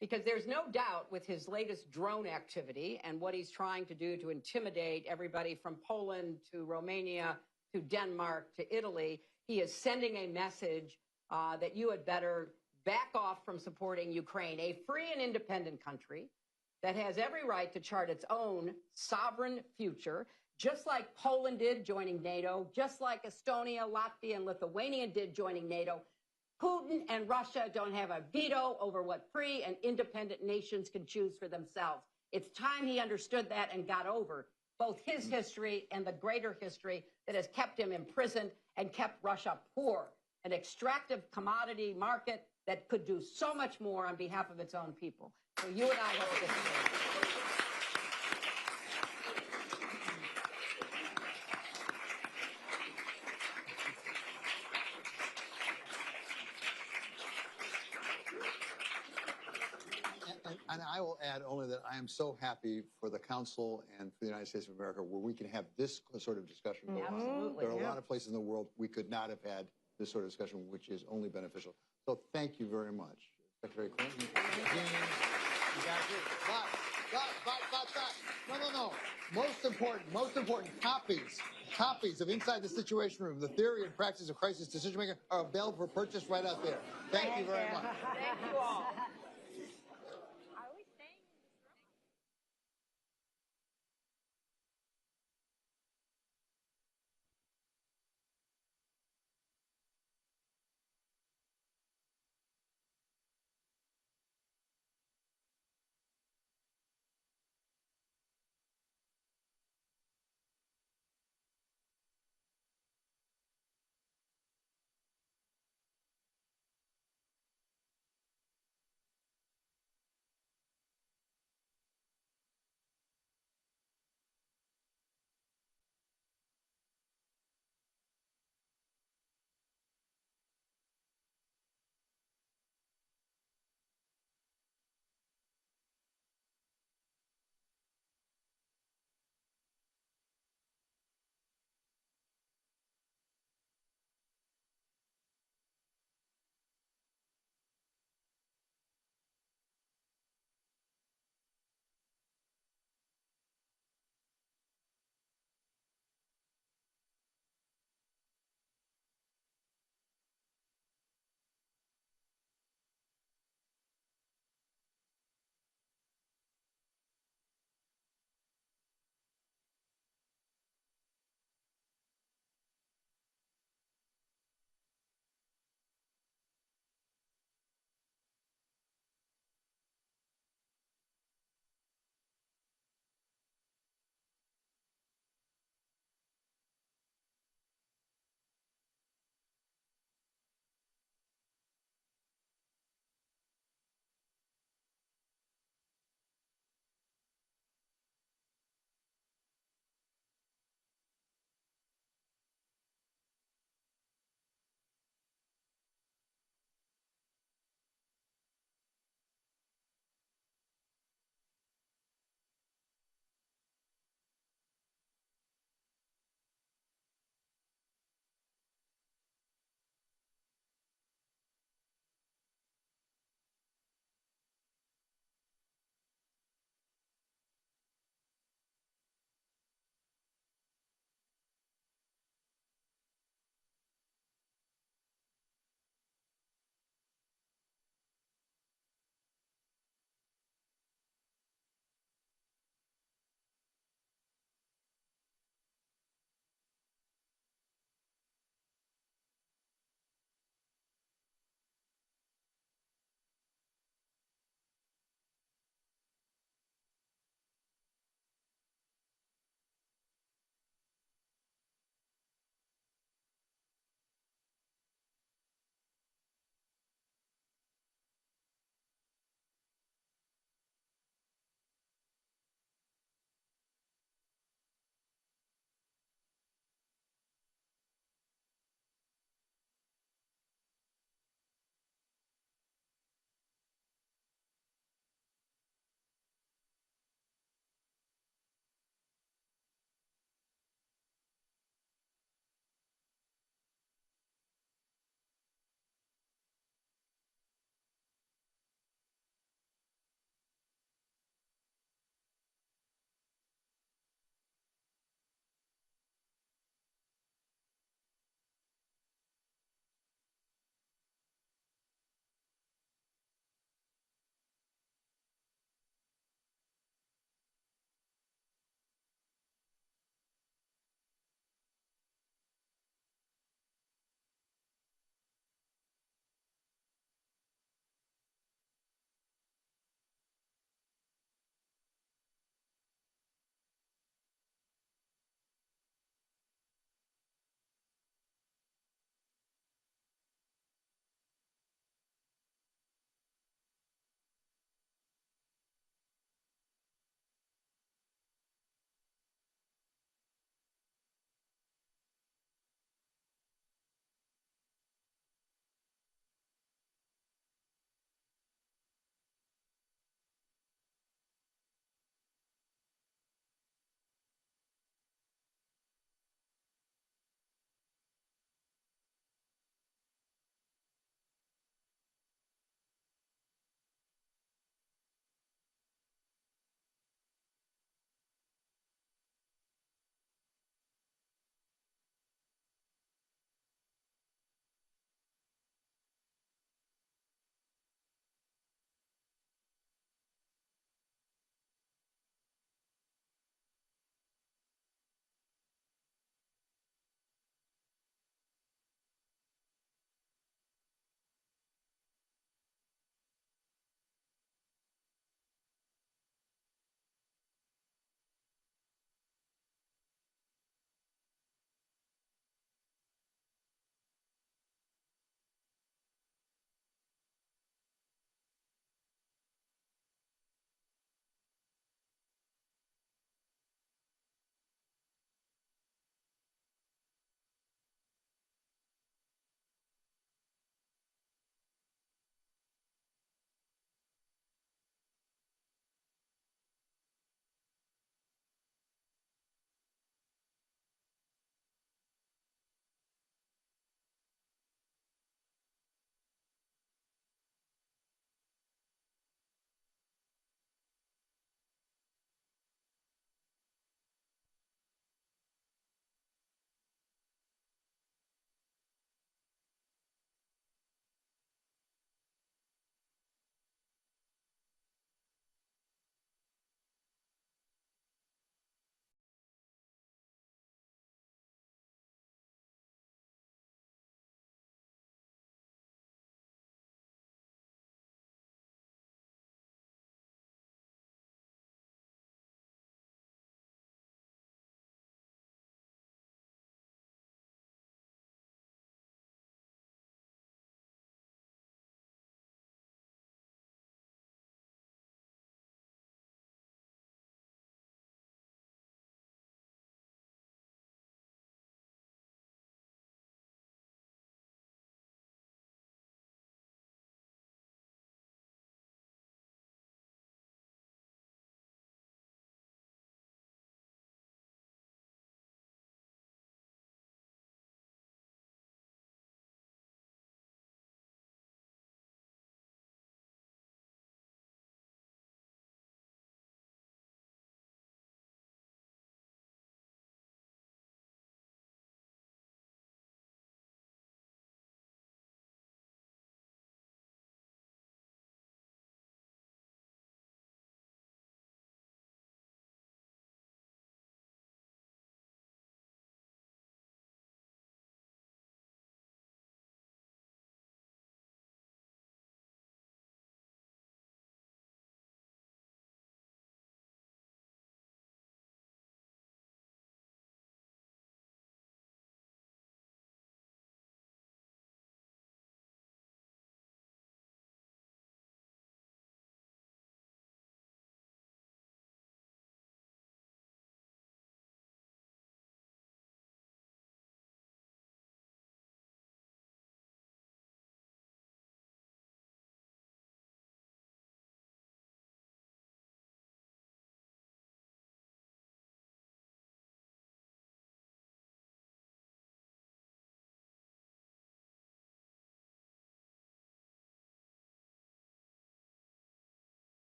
Because there's no doubt with his latest drone activity and what he's trying to do to intimidate everybody from Poland to Romania to Denmark to Italy, he is sending a message that you had better back off from supporting Ukraine, a free and independent country that has every right to chart its own sovereign future, just like Poland did joining NATO, just like Estonia, Latvia, and Lithuania did joining NATO. Putin and Russia don't have a veto over what free and independent nations can choose for themselves. It's time he understood that and got over both his history and the greater history that has kept him imprisoned and kept Russia poor, an extractive commodity market that could do so much more on behalf of its own people. So you and I have a disagreement. And I will add only that I am so happy for the Council and for the United States of America where we can have this sort of discussion go on. Absolutely. There are a lot of places in the world we could not have had this sort of discussion, which is only beneficial. So thank you very much, Secretary Clinton. You guys no. Most important, copies of Inside the Situation Room, the theory and practice of crisis decision making are available for purchase right out there. Thank you very much. Thank you all.